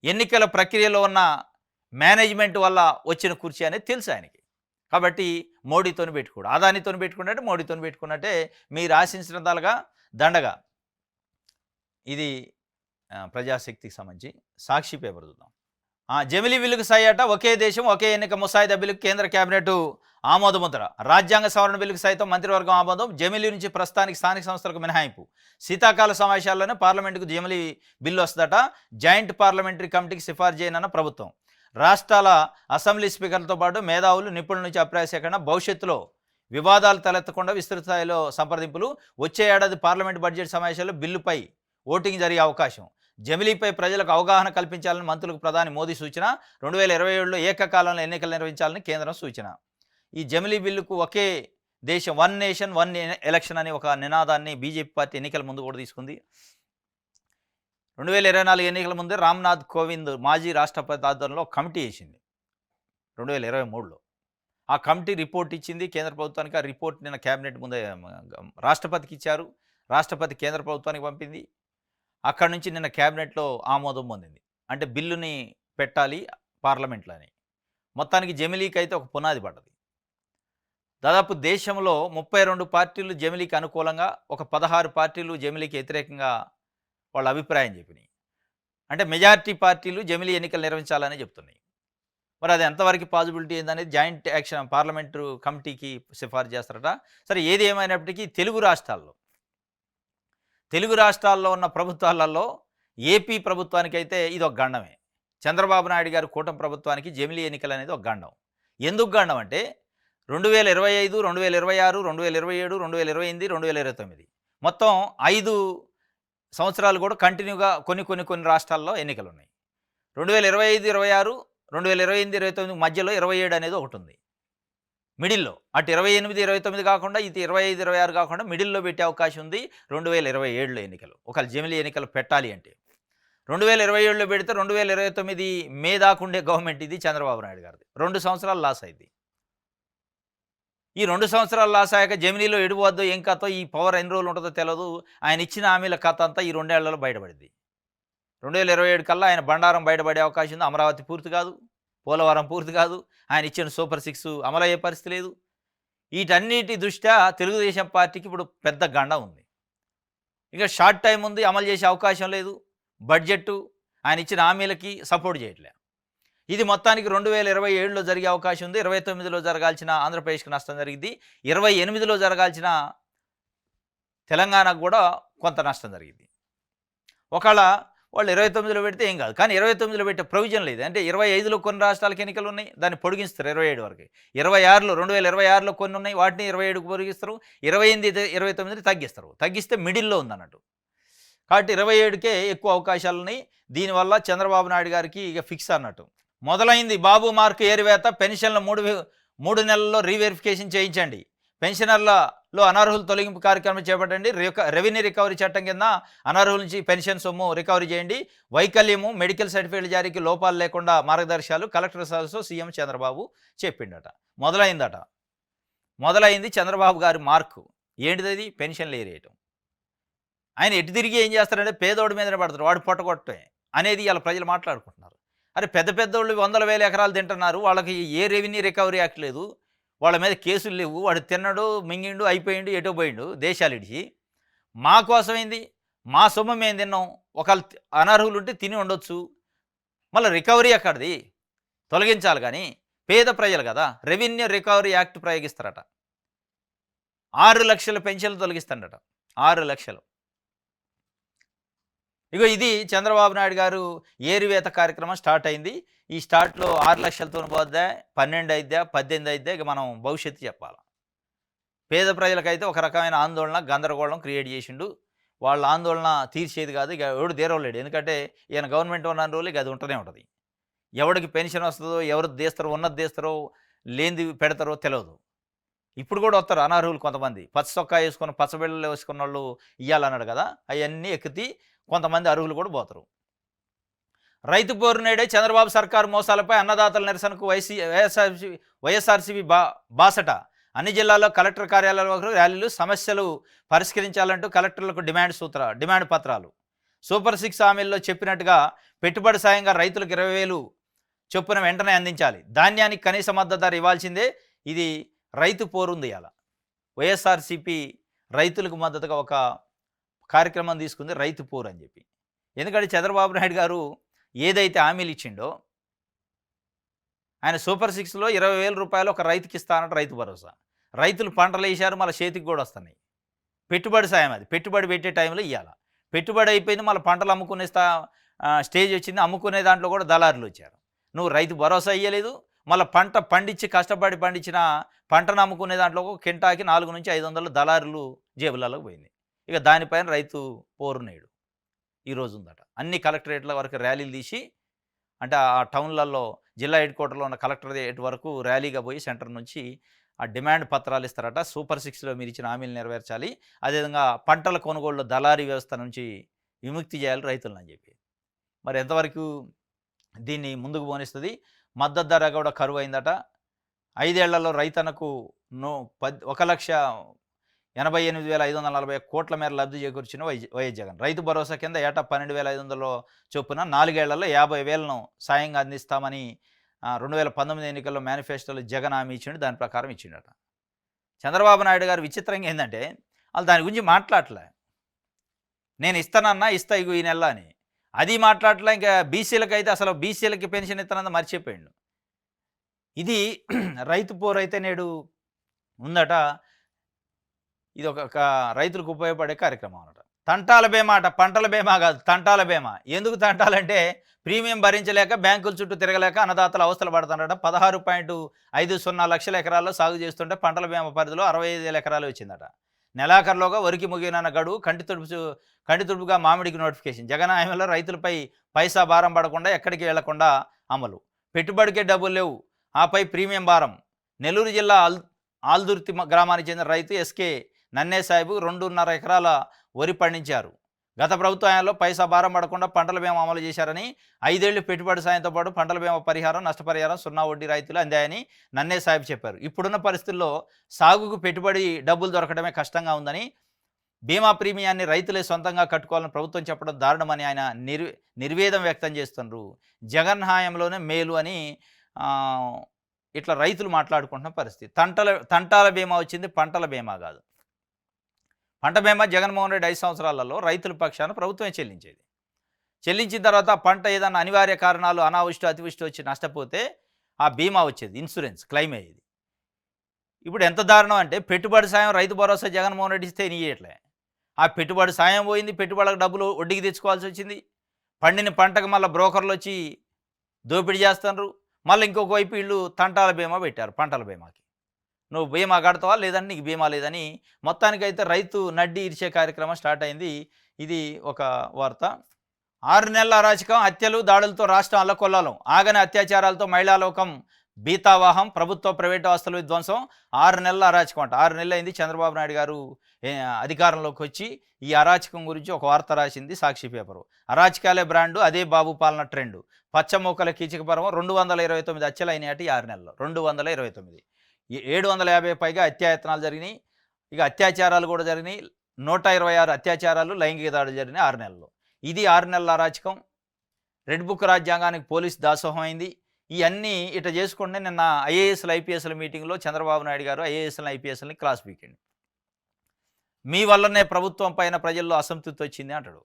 ఎన్నికల ప్రక్రియలో ఉన్న మేనేజ్మెంట్ వల్ల వచ్చిన కుర్చీ అనేది తెలుసు ఆయనకి. కాబట్టి మోడీతోని పెట్టుకోడు. అదానితోని పెట్టుకున్నట్టే మోడీతోని పెట్టుకున్నట్టే మీరు ఆశించినంతగా దండగా. ఇది ప్రజాశక్తికి సంబంధించి సాక్షి పేపర్ చూద్దాం. జమిలీ బిల్లుకు సై అట, ఒకే దేశం ఒకే ఎన్నిక ముసాయిదా బిల్లుకు కేంద్ర కేబినెట్ ఆమోదముద్ర. రాజ్యాంగ సవరణ బిల్లుకు సైతం మంత్రివర్గం ఆమోదం. జమిలీ నుంచి ప్రస్తుతానికి స్థానిక సంస్థలకు మినహాయింపు. శీతాకాల సమావేశాల్లోనే పార్లమెంటుకు జమిలీ బిల్లు వస్తుందట. జాయింట్ పార్లమెంటరీ కమిటీకి సిఫార్సు చేయనన్న ప్రభుత్వం. రాష్ట్రాల అసెంబ్లీ స్పీకర్లతో పాటు మేధావులు, నిపుణుల నుంచి అభిప్రాయ సేకరణ. భవిష్యత్తులో వివాదాలు తలెత్తకుండా విస్తృత స్థాయిలో సంప్రదింపులు. వచ్చే ఏడాది పార్లమెంట్ బడ్జెట్ సమావేశాల్లో బిల్లుపై ఓటింగ్ జరిగే అవకాశం. జమిలీపై ప్రజలకు అవగాహన కల్పించాలని మంత్రులకు ప్రధాని మోదీ సూచన. 2027లో ఏకకాలంలో ఎన్నికలు నిర్వహించాలని కేంద్రం సూచన. ఈ జమిలీ బిల్లుకు ఒకే దేశం, వన్ నేషన్ వన్ ఎలక్షన్ అని ఒక నినాదాన్ని బీజేపీ పార్టీ ఎన్నికల ముందు కూడా తీసుకుంది. 2024 ఎన్నికల ముందే రామ్నాథ్ కోవింద్ మాజీ రాష్ట్రపతి ఆధ్వర్యంలో కమిటీ వేసింది 2023లో. ఆ కమిటీ రిపోర్ట్ ఇచ్చింది కేంద్ర ప్రభుత్వానికి. ఆ రిపోర్ట్ నిన్న కేబినెట్ ముందే రాష్ట్రపతికి ఇచ్చారు. రాష్ట్రపతి కేంద్ర ప్రభుత్వానికి పంపింది. అక్కడి నుంచి నిన్న కేబినెట్లో ఆమోదం పొందింది. అంటే బిల్లుని పెట్టాలి పార్లమెంట్లో అని. మొత్తానికి జమిలీకి అయితే ఒక పునాది పడ్డది. దాదాపు దేశంలో 32 పార్టీలు జమిలీకి అనుకూలంగా, ఒక 16 పార్టీలు జమిలీకి వ్యతిరేకంగా వాళ్ళ అభిప్రాయం చెప్పినాయి. అంటే మెజారిటీ పార్టీలు జమిలీ ఎన్నికలు నిర్వహించాలని చెప్తున్నాయి. మరి అది ఎంతవరకు పాసిబిలిటీ ఏందనేది జాయింట్ యాక్షన్ పార్లమెంటు కమిటీకి సిఫార్సు చేస్తారట. సరే, ఏది ఏమైనప్పటికీ తెలుగు రాష్ట్రాల్లో ఉన్న ప్రభుత్వాలలో ఏపీ ప్రభుత్వానికైతే ఇది ఒక గండమే. చంద్రబాబు నాయుడు గారు కూటమి ప్రభుత్వానికి జమిలీ ఎన్నికలు అనేది ఒక గండం. ఎందుకు గండం అంటే 2025, 2026, 2027, 2028, 2029 మొత్తం 5 సంవత్సరాలు కూడా కంటిన్యూగా కొన్ని రాష్ట్రాల్లో ఎన్నికలు ఉన్నాయి. 2025, 26, 2028, 29 మధ్యలో 27 అనేది ఒకటి ఉంది మిడిల్లో. అటు 28, 29 కాకుండా ఇటు 25, 26 కాకుండా మిడిల్లో పెట్టే అవకాశం ఉంది 2027లో ఎన్నికలు. ఒకవేళ జమిలీ ఎన్నికలు పెట్టాలి అంటే 2027లో పెడితే 2029 మే దాకుండే గవర్నమెంట్ ఇది చంద్రబాబు నాయుడు గారిది. 2 సంవత్సరాలు లాస్ అయింది. ఈ 2 సంవత్సరాలు లాస్ అయ్యాక జమిలీలో ఎడిపోద్దో ఏం కథో, ఈ పవర్ ఎన్ని రోజులు ఉంటుందో తెలియదు. ఆయన ఇచ్చిన హామీల కథ అంతా ఈ 2 ఏళ్లలో బయటపడింది. 2027 కల్లా ఆయన బండారం బయటపడే అవకాశం ఉంది. అమరావతి పూర్తి కాదు, పోలవరం పూర్తి కాదు, ఆయన ఇచ్చిన సూపర్ 6 అమలయ్యే పరిస్థితి లేదు. వీటన్నిటి దృష్ట్యా తెలుగుదేశం పార్టీకి ఇప్పుడు పెద్ద గండం ఉంది. ఇంకా షార్ట్ టైం ఉంది, అమలు చేసే అవకాశం లేదు. బడ్జెట్ ఆయన ఇచ్చిన హామీలకి సపోర్ట్ చేయట్లే. ఇది మొత్తానికి 2027లో జరిగే అవకాశం ఉంది. 29లో జరగాల్సిన ఆంధ్రప్రదేశ్కి నష్టం జరిగింది. 28లో జరగాల్సిన తెలంగాణకు కూడా కొంత నష్టం జరిగింది. ఒకవేళ వాళ్ళు 29లో పెడితే ఏం కాదు, కానీ 29లో పెట్టే ప్రొవిజన్ లేదు. అంటే 25లో కొన్ని రాష్ట్రాలకు ఎన్నికలు ఉన్నాయి, దాన్ని పొడిగిస్తారు 27 వరకు. 2026లో కొన్ని ఉన్నాయి, వాటిని 27కు పొడిగిస్తారు. 28, 29 తగ్గిస్తారు. తగ్గిస్తే మిడిల్లో ఉందన్నట్టు. కాబట్టి 27కే ఎక్కువ అవకాశాలు ఉన్నాయి. దీనివల్ల చంద్రబాబు నాయుడు గారికి ఇక ఫిక్స్ అన్నట్టు. మొదలైంది బాబు మార్కు ఏరివేత. పెన్షన్ల 3 నెలల్లో రీవెరిఫికేషన్ చేయించండి. పెన్షనర్లలో అనర్హుల తొలగింపు కార్యక్రమం చేపట్టండి. రెవెన్యూ రికవరీ చట్టం కింద అనర్హుల నుంచి పెన్షన్ సొమ్ము రికవరీ చేయండి. వైకల్యము, మెడికల్ సర్టిఫికేట్ జారీకి లోపాలు లేకుండా మార్గదర్శకాలు కలెక్టర్ సదస్సులో సీఎం చంద్రబాబు చెప్పిండట. మొదలైంది చంద్రబాబు గారి మార్కు. ఏంటిది? పెన్షన్లు ఏరేయటం. ఆయన ఎటు తిరిగి ఏం చేస్తారంటే పేదోడి మీదనే పడతారు, వాడు పొట్టగొట్టమే అనేది ఇలా ప్రజలు మాట్లాడుకుంటున్నారు. అరే, పెద్దోళ్ళు 100,000 ఎకరాలు తింటున్నారు, వాళ్ళకి ఏ రెవెన్యూ రికవరీ యాక్ట్ లేదు, వాళ్ళ మీద కేసులు లేవు, వాడు తిన్నాడు, మింగిండు, అయిపోయిండు, ఎటో పోయిండు దేశాలు ఇడిచి. మా కోసమైంది, మా సొమ్ము మేము తిన్నాం. ఒకళ్ళు అనర్హులు ఉంటే తిని ఉండొచ్చు, మళ్ళీ రికవరీ ఎక్కడిది? తొలగించాలి. కానీ పేద ప్రజలు కదా, రెవెన్యూ రికవరీ యాక్ట్ ప్రయోగిస్తారట. 6 లక్షల పెన్షన్లు తొలగిస్తాడట. 6 లక్షలు. ఇగో ఇది చంద్రబాబు నాయుడు గారు ఏరివేత కార్యక్రమం స్టార్ట్ అయింది. ఈ స్టార్ట్‌లో 6 లక్షలతోని పోద్దా? 12 అయిద్దా? 18 అయిద్దా? ఇక మనం భవిష్యత్తు చెప్పాల. పేద ప్రజలకైతే ఒక రకమైన ఆందోళన, గందరగోళం క్రియేట్ చేసిండు. వాళ్ళ ఆందోళన తీర్చేది కాదు. ఇక ఎవడు తీరవలేడు. ఎందుకంటే ఈయన గవర్నమెంట్ ఉన్నన్ని రోజులు ఇక అది ఉంటూనే ఉంటది. ఎవడికి పెన్షన్ వస్తదో, ఎవరు తీస్తారో, ఉన్నది తీస్తారో, లేనిది పెడతారో తెలవదు. ఇప్పుడు కూడా వస్తారు అనర్హులు కొంతమంది. పచ్చ చొక్కా వేసుకొని, పచ్చ బిళ్ళలు వేసుకున్నోళ్ళు ఇయ్యాలన్నాడు కదా! అయన్నీ ఎక్కితి కొంతమంది అర్హులు కూడా పోతారు. రైతు పోరు నేడే చంద్రబాబు సర్కారు మోసాలపై అన్నదాతల నిరసనకు వైఎస్ఆర్సీపీ బాసట. అన్ని జిల్లాల్లో కలెక్టర్ కార్యాలయాల వరకు ర్యాలీలు, సమస్యలు పరిష్కరించాలంటూ కలెక్టర్లకు డిమాండ్ పత్రాలు. సూపర్ 6 హామీల్లో చెప్పినట్టుగా పెట్టుబడి సాయంగా రైతులకు 20,000 చొప్పున వెంటనే అందించాలి. ధాన్యానికి కనీస మద్దతు ధర ఇవ్వాల్సిందే. ఇది రైతు పోరుంది ఇయాల. వైఎస్ఆర్సీపీ రైతులకు మద్దతుగా ఒక కార్యక్రమం తీసుకుంది, రైతు పోరు అని చెప్పి. ఎందుకంటే చంద్రబాబు నాయుడు గారు ఏదైతే హామీలు ఇచ్చిండో, ఆయన సూపర్ 6లో 20,000 రూపాయలు ఒక రైతుకి ఇస్తానంటే రైతు భరోసా. రైతులు పంటలు వేసారు, మళ్ళీ చేతికి కూడా వస్తున్నాయి. పెట్టుబడి సాయం అది. పెట్టుబడి పెట్టే టైంలో ఇవ్వాలి. పెట్టుబడి అయిపోయింది, మళ్ళీ పంటలు అమ్ముకునే స్టేజ్ వచ్చింది. అమ్ముకునే దాంట్లో కూడా దళారులు వచ్చారు. నువ్వు రైతు భరోసా ఇవ్వలేదు, మళ్ళీ పంట పండించి కష్టపడి పండించిన పంటను అమ్ముకునే దాంట్లో కింటాకి 400 నుంచి 500 దళారులు జేబులలోకి పోయింది. ఇక దానిపైన రైతు పోరు నేడు ఈరోజు ఉందట. అన్ని కలెక్టరేట్ల వరకు ర్యాలీలు తీసి, అంటే ఆ టౌన్లలో జిల్లా హెడ్ క్వార్టర్లో ఉన్న కలెక్టరేట్ వరకు ర్యాలీగా పోయి సెంటర్ నుంచి ఆ డిమాండ్ పత్రాలు ఇస్తారట. సూపర్ 6లో మీరు ఇచ్చిన హామీలు నెరవేర్చాలి, అదేవిధంగా పంటల కొనుగోలులో దళారీ వ్యవస్థ నుంచి విముక్తి చేయాలి రైతులను అని చెప్పి. మరి ఎంతవరకు దీన్ని ముందుకు పోనిస్తుంది? మద్దతు ధర కూడా కరువు అయిందట. 5 ఏళ్లలో రైతన్నకు 1,88,540 కోట్ల మేర లబ్ధి చేకూర్చిన వైఎస్ జగన్. రైతు భరోసా కింద ఏటా 12,500 చొప్పున 4 ఏళ్లలో 50,000ను సాయంగా అందిస్తామని 2019 ఎన్నికల్లో మేనిఫెస్టోలో జగన్ హామీ ఇచ్చిండు. దాని ప్రకారం ఇచ్చిండట. చంద్రబాబు నాయుడు గారు విచిత్రంగా ఏంటంటే, వాళ్ళు దాని గురించి మాట్లాడలే. నేను ఇస్తానన్నా ఇస్తా ఇగో ఈ నెల అని. అది మాట్లాడలే. ఇంకా బీసీలకైతే అసలు బీసీలకి పెన్షన్ ఇస్తానన్న మర్చిపోయిండు. ఇది రైతు పోరు అయితే నేడు ఉందట. ఇది ఒక రైతులకు ఉపయోగపడే కార్యక్రమం అన్నమాట. తంటాల బీమా అట, పంటల బీమా కాదు, తంటాల బీమా. ఎందుకు తంటాలంటే ప్రీమియం భరించలేక, బ్యాంకుల చుట్టూ తిరగలేక అన్నదాతలు అవస్థలు పడుతున్నారట. 16.50 లక్షల ఎకరాల్లో సాగు చేస్తుంటే పంటల బీమా పరిధిలో 65,000 ఎకరాలు వచ్చిందట. నెలాఖరులోగా వరికి ముగిన గడువు కంటి తుడుపుగా మామిడికి నోటిఫికేషన్. జగన్ హామీలో రైతులపై పైసా భారం పడకుండా, ఎక్కడికి వెళ్లకుండా అమలు. పెట్టుబడికే డబ్బులు లేవు, ఆపై ప్రీమియం భారం. నెల్లూరు జిల్లా ఆల్దుర్తి గ్రామానికి చెందిన రైతు ఎస్కే నన్నే సాహిబు 2.5 ఎకరాల వరి పండించారు. గత ప్రభుత్వంలో పైసా భారం పడకుండా పంటల బీమా అమలు చేశారని, 5 ఏళ్లు పెట్టుబడి సాయంతో పాటు పంటల బీమా పరిహారం, నష్టపరిహారం 0 వడ్డీ రైతులు అందాయని నన్నే సాహిబ్ చెప్పారు. ఇప్పుడున్న పరిస్థితుల్లో సాగుకు పెట్టుబడి డబ్బులు దొరకడమే కష్టంగా ఉందని, బీమా ప్రీమియాన్ని రైతులే సొంతంగా కట్టుకోవాలని ప్రభుత్వం చెప్పడం దారుణమని ఆయన నిర్వేదం వ్యక్తం చేస్తున్నారు. జగన్ హాయంలోనే మేలు అని ఇట్లా రైతులు మాట్లాడుకుంటున్న పరిస్థితి. తంటాల బీమా వచ్చింది, పంటల బీమా కాదు. పంట బీమా జగన్మోహన్ రెడ్డి 5 సంవత్సరాలలో రైతుల పక్షాన ప్రభుత్వమే చెల్లించేది. చెల్లించిన తర్వాత పంట ఏదైనా అనివార్య కారణాలు, అనావృష్టి, అతివృష్టి వచ్చి నష్టపోతే ఆ బీమా వచ్చేది, ఇన్సూరెన్స్ క్లెయిమ్ అయ్యేది. ఇప్పుడు ఎంత దారుణం అంటే, పెట్టుబడి సాయం రైతు భరోసా జగన్మోహన్ రెడ్డి ఇస్తే ఇయ్యట్లే. ఆ పెట్టుబడి సాయం పోయింది, పెట్టుబడులకు డబ్బులు వడ్డీకి తెచ్చుకోవాల్సి వచ్చింది. పండిన పంటకు మళ్ళీ బ్రోకర్లు వచ్చి దోపిడీ చేస్తున్నారు. మళ్ళీ ఇంకొక వైపు వీళ్ళు తంటాల బీమా పెట్టారు. పంటల బీమాకి నువ్వు బీమా కడతావా, లేదని నీకు బీమా లేదని మొత్తానికైతే రైతు నడ్డి ఇరిచే కార్యక్రమం స్టార్ట్ అయింది. ఇది ఒక వార్త. 6 నెలల అరాచకం, హత్యలు, దాడులతో రాష్ట్రం అల్లకొల్లాలం. ఆగని అత్యాచారాలతో మహిళాలోకం బీతావాహం. ప్రభుత్వ ప్రైవేటు ఆస్తుల విధ్వంసం. 6 నెలల అరాచకం అంట. 6 నెలలు అయింది చంద్రబాబు నాయుడు గారు అధికారంలోకి వచ్చి. ఈ అరాచకం గురించి ఒక వార్త రాసింది సాక్షి పేపరు. అరాచకాలే బ్రాండు, అదే బాబు పాలన ట్రెండు. పచ్చమూకల కీచక పర్వం. 229 హత్యలు అయినాయట ఈ 6 నెలల్లో. 229, 750 పైగా అత్యాయత్నాలు జరిగినాయి. ఇక అత్యాచారాలు కూడా జరిగినాయి. 126 అత్యాచారాలు, లైంగిక దాడులు జరిగినాయి 6 నెలల్లో. ఇది 6 నెలల అరాచకం. రెడ్ బుక్ రాజ్యాంగానికి పోలీస్ దాసోహం అయింది. ఇవన్నీ ఇట చేసుకుంటే నిన్న ఐఏఎస్లు, ఐపీఎస్ల మీటింగ్లో చంద్రబాబు నాయుడు గారు ఐఏఎస్లను, ఐపీఎస్లని క్లాస్ పీకండి. మీ వల్లనే ప్రభుత్వం పైన ప్రజల్లో అసంతృప్తి వచ్చింది అంటాడు.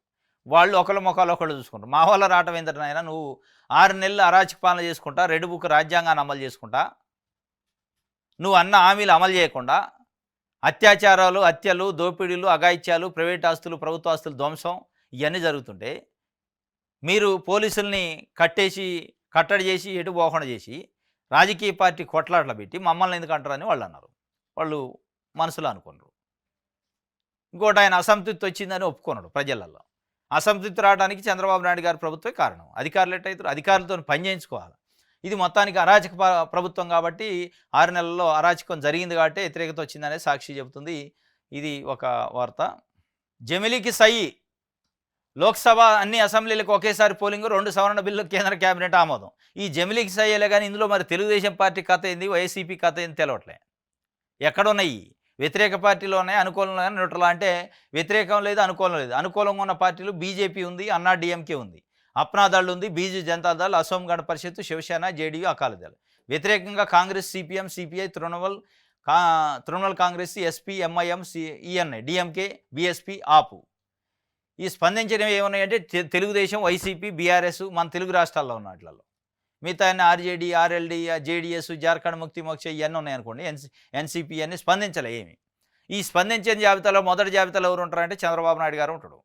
వాళ్ళు ఒకళ్ళ ముఖాలు ఒకళ్ళు చూసుకుంటారు. మా వల్ల రావటం ఏంటంటే, నువ్వు 6 నెలలు అరాచక పాలన చేసుకుంటా, రెడ్ బుక్ రాజ్యాంగాన్ని అమలు చేసుకుంటా, నువ్వు అన్న హామీలు అమలు చేయకుండా అత్యాచారాలు, హత్యలు, దోపిడీలు, అఘాయిత్యాలు, ప్రైవేట్ ఆస్తులు, ప్రభుత్వ ఆస్తులు ధ్వంసం ఇవన్నీ జరుగుతుంటే మీరు పోలీసుల్ని కట్టడి చేసి ఎటు పోకుండా చేసి రాజకీయ పార్టీ కొట్లాటలు పెట్టి మమ్మల్ని ఎందుకు అంటారని వాళ్ళు అన్నారు. వాళ్ళు మనసులో అనుకున్నారు. ఇంకోటి ఆయన అసంతృప్తి వచ్చిందని ఒప్పుకున్నాడు ప్రజలలో. అసంతృప్తి రావడానికి చంద్రబాబు నాయుడు గారి ప్రభుత్వమే కారణం. అధికారులు ఎట్టయితారు? అధికారులతో పని చేయించుకోవాలి. ఇది మొత్తానికి అరాచక ప్రభుత్వం కాబట్టి 6 నెలల్లో అరాచకం జరిగింది కాబట్టి వ్యతిరేకత వచ్చిందనేది సాక్షి చెబుతుంది. ఇది ఒక వార్త. జమిలీకి సై లోక్సభ అన్ని అసెంబ్లీలకు ఒకేసారి పోలింగ్, 2 సవరణ బిల్లు కేంద్ర కేబినెట్ ఆమోదం. ఈ జమిలీకి సయ్యలే కానీ ఇందులో మరి తెలుగుదేశం పార్టీ కథ ఏంది, వైసీపీ కథ ఏంది తెలవట్లే. ఎక్కడున్నాయి? వ్యతిరేక పార్టీలు ఉన్నాయి, అనుకూలంలో న్యూట్రల్. అంటే వ్యతిరేకం లేదు, అనుకూలం లేదు. అనుకూలంగా ఉన్న పార్టీలు బీజేపీ ఉంది, అన్నా డిఎంకే ఉంది, అప్నాదళ్ ఉంది, బీజూ జనతాదళ్, అసోం గణ పరిషత్, శివసేన, జేడీయూ, అకాలీదళ్. వ్యతిరేకంగా Congress, CPM, CPI, Trinamool Congress, SP, MIM, ENI, DMK, BSP, ఆపు. ఈ స్పందించినవి ఏమున్నాయంటే తెలుగుదేశం, వైసీపీ, బీఆర్ఎస్, మన తెలుగు రాష్ట్రాల్లో ఉన్న వాటిలలో. మిగతా ఆర్జేడీ, ఆర్ఎల్డీ, జేడీఎస్, జార్ఖండ్ ముక్తి మోర్చా ఇవన్నీ ఉన్నాయనుకోండి. ఎన్సీపీ అన్నీ స్పందించలే ఏమి. ఈ స్పందించిన జాబితాలో మొదటి జాబితాలో ఎవరు ఉంటారంటే చంద్రబాబు నాయుడు గారు ఉంటాడు,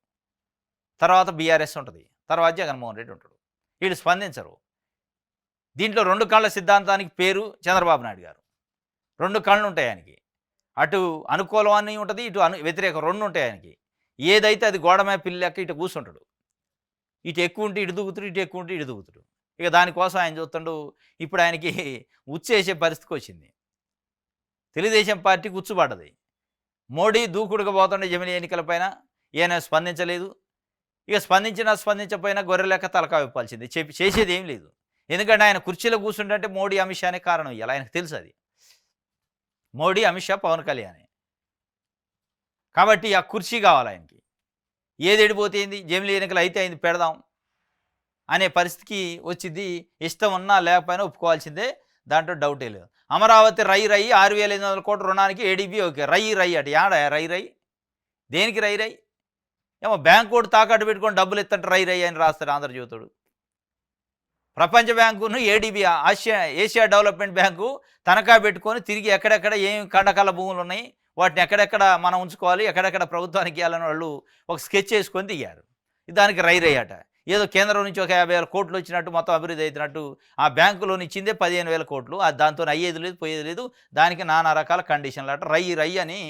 తర్వాత బీఆర్ఎస్ ఉంటుంది, తర్వాత జగన్మోహన్ రెడ్డి ఉంటాడు. వీళ్ళు స్పందించరు. దీంట్లో 2 కళ్ళ సిద్ధాంతానికి పేరు చంద్రబాబు నాయుడు గారు. 2 కళ్ళు ఉంటాయి ఆయనకి. అటు అనుకూలం అని ఉంటుంది, ఇటు వ్యతిరేకం 2 ఉంటాయి ఆయనకి. ఏదైతే అది గోడమే పిల్లి లెక్క ఇటు కూర్చుంటాడు. ఇటు ఎక్కువ ఉంటే ఇటు దూకుతాడు, ఇటు ఎక్కువ ఉంటే ఇటు దూకుతాడు. ఇక దానికోసం ఆయన చూస్తుండు. ఇప్పుడు ఆయనకి ఉచ్చేసే పరిస్థితికి వచ్చింది. తెలుగుదేశం పార్టీకి ఉచ్చుపడ్డది. మోడీ దూకుడుగా పోతుండే జమిలీ ఎన్నికలపైన ఈయన స్పందించలేదు. ఇక స్పందించకపోయినా గొర్రె లెక్క తలకా విప్పాల్సింది. చేసేది ఏం లేదు. ఎందుకంటే ఆయన కుర్చీలో కూర్చుంటే మోడీ, అమిత్ షానే కారణం ఇవ్వాలి. ఆయనకు తెలుసు అది. మోడీ, అమిత్ షా, పవన్ కళ్యాణ్. కాబట్టి ఆ కుర్చీ కావాలి ఆయనకి. ఏది ఎడిపోతేంది, జమిలీ ఎన్నికలు అయితే అయింది పెడదాం అనే పరిస్థితికి వచ్చింది. ఇష్టం ఉన్నా లేకపోయినా ఒప్పుకోవాల్సిందే, దాంట్లో డౌటే లేదు. అమరావతి రై 6,500 కోట్ల రుణానికి ఏడీబీ ఓకే. రై అటు యాడ రై దేనికి రై ఏమో బ్యాంకు కూడా తాకట్టు పెట్టుకొని డబ్బులు ఎత్తంటే రై అని రాస్తాడు ఆంధ్రజ్యోతుడు. ప్రపంచ బ్యాంకును ఏడీబీ, ఏషియా డెవలప్మెంట్ బ్యాంకు తనఖా పెట్టుకొని తిరిగి ఎక్కడెక్కడ ఏం కండకాల భూములు ఉన్నాయి, వాటిని ఎక్కడెక్కడ మనం ఉంచుకోవాలి, ఎక్కడెక్కడ ప్రభుత్వానికి ఇవ్వాలని వాళ్ళు ఒక స్కెచ్ చేసుకొని దిగారు. దానికి రై అట. ఏదో కేంద్రం నుంచి ఒక 50,000 కోట్లు వచ్చినట్టు, మొత్తం అభివృద్ధి అవుతున్నట్టు. ఆ బ్యాంకులోని ఇచ్చిందే 15,000 కోట్లు. అది దాంతో అయ్యేది లేదు, పోయేది లేదు. దానికి నానా రకాల కండిషన్లు అట. రై అని.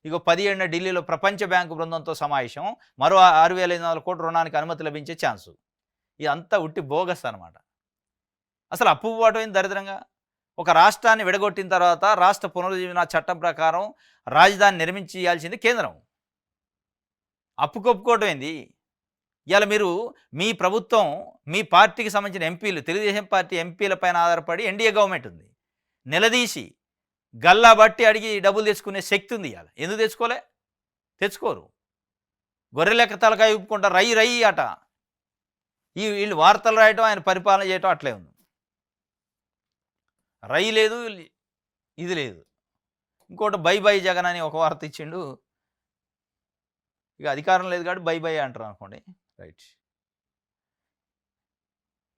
ఇగో 17 ఢిల్లీలో ప్రపంచ బ్యాంకు బృందంతో సమావేశం. మరో 6,500 కోట్ల రుణానికి అనుమతి లభించే ఛాన్సు. ఇదంతా ఉట్టి బోగస్ అనమాట. అసలు అప్పు పోవటం దరిద్రంగా. ఒక రాష్ట్రాన్ని విడగొట్టిన తర్వాత రాష్ట్ర పునరుజ్జీవన చట్టం ప్రకారం రాజధాని నిర్మించాల్సింది కేంద్రం. అప్పు కొప్పుకోవటం ఏంది? ఇవాళ మీరు మీ ప్రభుత్వం, మీ పార్టీకి సంబంధించిన ఎంపీలు, తెలుగుదేశం పార్టీ ఎంపీల పైన ఆధారపడి ఎన్డీఏ గవర్నమెంట్ ఉంది. నిలదీసి గల్లా బట్టి అడిగి డబ్బులు తెచ్చుకునే శక్తి ఉంది. ఇవాళ ఎందుకు తెచ్చుకోరు. గొర్రె లెక్క తలకాయ ఊపుకుంటారు. రై అట. వీళ్ళు వార్తలు రాయటం, ఆయన పరిపాలన చేయటం అట్లే ఉంది. రై లేదు, ఇది లేదు. ఇంకోటి బై జగన్ అని ఒక వార్త ఇచ్చిండు. ఇక అధికారం లేదు కాబట్టి బై అంటారు అనుకోండి. రైట్.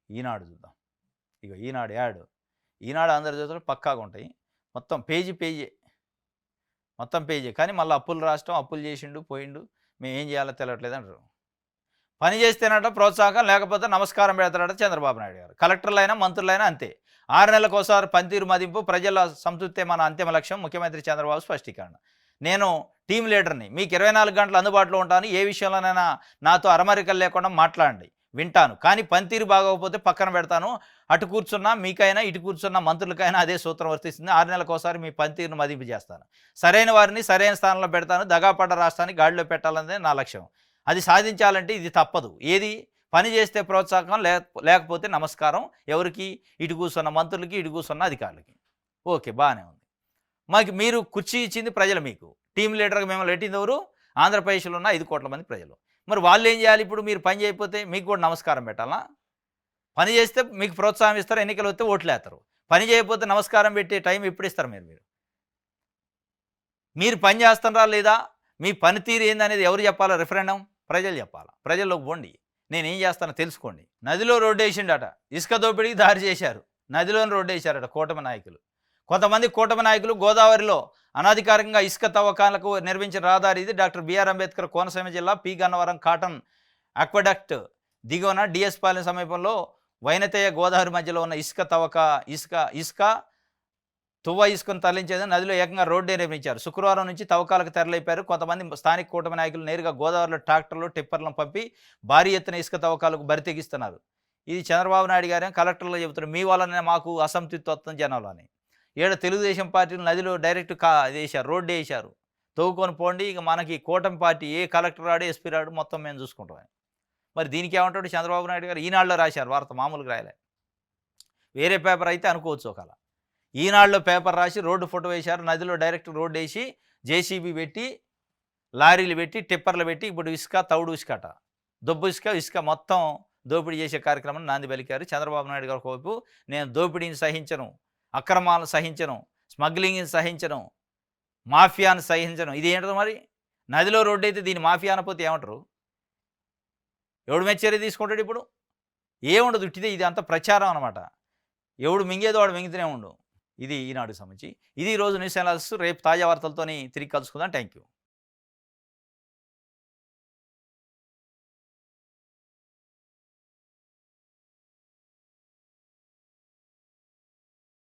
ఈనాడు చూద్దాం. ఇక ఈనాడు యాడ్. ఈనాడు ఆంధ్రజ్యోతిలో పక్కాగా ఉంటాయి. మొత్తం పేజీ మొత్తం పేజీ. కానీ మళ్ళీ అప్పులు రాష్ట్రం, అప్పులు చేసిండు, పోయిండు, మేము ఏం చేయాలో తెలియట్లేదు అంటారు. పని చేస్తేనట ప్రోత్సాహం, లేకపోతే నమస్కారం పెడతాడట చంద్రబాబు నాయుడు గారు. కలెక్టర్లైనా, మంత్రులైనా అంతే. 6 నెలలకోసారి పనితీరు మదింపు, ప్రజల సంతృప్తే మన అంతిమ లక్ష్యం. ముఖ్యమంత్రి చంద్రబాబు స్పష్టీకరణ. నేను టీం లీడర్ని, మీకు 24 గంటలు అందుబాటులో ఉంటాను. ఏ విషయంలోనైనా నాతో అరమరికలు లేకుండా మాట్లాడండి, వింటాను. కానీ పనితీరు బాగోకపోతే పక్కన పెడతాను. అటు కూర్చున్నా మీకైనా, ఇటు కూర్చున్న మంత్రులకైనా అదే సూత్రం వర్తిస్తుంది. 6 నెలలకోసారి మీ పనితీరును మదింపు చేస్తాను. సరైన వారిని సరైన స్థానంలో పెడతాను. దగాపడ్డ రాష్ట్రాన్ని గాడిలో పెట్టాలనేది నా లక్ష్యం. అది సాధించాలంటే ఇది తప్పదు. ఏది పని చేస్తే ప్రోత్సాహం, లేకపోతే నమస్కారం. ఎవరికి? ఇటు కూర్చున్న మంత్రులకి, ఇటు కూర్చున్న అధికారులకి. ఓకే, బాగానే ఉంది. మీరు కుర్చీ ఇచ్చింది ప్రజలు. మీకు టీం లీడర్గా మిమ్మల్ని పెట్టింది ఎవరు? ఆంధ్రప్రదేశ్లో ఉన్న 5 కోట్ల మంది ప్రజలు. మరి వాళ్ళు ఏం చేయాలి? ఇప్పుడు మీరు పని చేయకపోతే మీకు కూడా నమస్కారం పెట్టాలా? పని చేస్తే మీకు ప్రోత్సాహం ఇస్తారు, ఎన్నికలు వస్తే ఓట్లు వేస్తారు. పని చేయకపోతే నమస్కారం పెట్టే టైం ఎప్పుడు ఇస్తారు? మీరు పని చేస్తున్నారా లేదా, మీ పనితీరు ఏందనేది ఎవరు చెప్పాలా? రిఫరెండం ప్రజలు చెప్పాలా. ప్రజల్లోకి పోండి, నేనేం చేస్తానో తెలుసుకోండి. నదిలో రోడ్డు వేసిండట, ఇసుక దోపిడీకి దారి చేశారు. నదిలోని రోడ్డు వేశారట కూటమి నాయకులు. కొంతమంది కూటమి నాయకులు గోదావరిలో అనధికారికంగా ఇసుక తవ్వకాలకు నిర్మించిన రహదారి ఇది. డాక్టర్ బిఆర్ అంబేద్కర్ కోనసీమ జిల్లా పి గన్నవరం కాటన్ అక్వడక్ట్ దిగువన డిఎస్ పాలెం సమీపంలో వైనతేయ గోదావరి మధ్యలో ఉన్న ఇసుక తువ్వ ఇసుకను తరలించేది నదిలో ఏకంగా రోడ్డే నిర్మించారు. శుక్రవారం నుంచి తవ్వకాలకు తెరలేపారు. కొంతమంది స్థానిక కూటమి నాయకులు నేరుగా గోదావరిలో ట్రాక్టర్లు టిప్పర్లను పంపి భారీ ఎత్తున ఇసుక తవ్వకాలకు బరితెగిస్తున్నారు. ఇది చంద్రబాబు నాయుడు గారే కలెక్టర్లో చెబుతున్నారు, మీ వల్లనే మాకు అసంతృప్తి వస్తుంది జనంలో అని. తెలుగుదేశం పార్టీలు నదిలో డైరెక్ట్ వేశారు, రోడ్డు వేశారు, తవ్వుకొని పోండి, ఇక మనకి కూటమి పార్టీ ఏ కలెక్టర్ రాడు ఎస్పీ రాడు, మొత్తం మేము చూసుకుంటాం. మరి దీనికి ఏమంటాడు చంద్రబాబు నాయుడు గారు? ఈనాడులో రాశారు వార్త, మామూలుగా రాయలే. వేరే పేపర్ అయితే అనుకోవచ్చు ఒకవేళ. ఈనాడులో పేపర్ రాసి రోడ్డు ఫోటో వేశారు. నదిలో డైరెక్ట్ రోడ్డు వేసి జేసీబీ పెట్టి లారీలు పెట్టి టిప్పర్లు పెట్టి ఇప్పుడు తౌడు ఇసుకట దొబ్బు ఇసుక మొత్తం దోపిడీ చేసే కార్యక్రమాన్ని నాంది పలికారు. చంద్రబాబు నాయుడు గారి వైపు నేను దోపిడీని సహించను, అక్రమాలను సహించను, స్మగ్లింగ్ని సహించను, మాఫియాను సహించను. ఇది ఏంటో మరి? నదిలో రోడ్డు అయితే దీన్ని మాఫియా అనపోతే ఏమంటారు? ఎవడు మెచ్చర్య తీసుకుంటాడు? ఇప్పుడు ఏముండదు, ఇది అంత ప్రచారం అనమాట. ఎవడు మింగేదో వాడు మింగితేనే ఉండు. ఇది ఈనాడుకు సంబంధించి. ఇది ఈరోజు న్యూస్ అనాలిసిస్. రేపు తాజా వార్తలతోని తిరిగి కలుసుకుందాం. Thank you.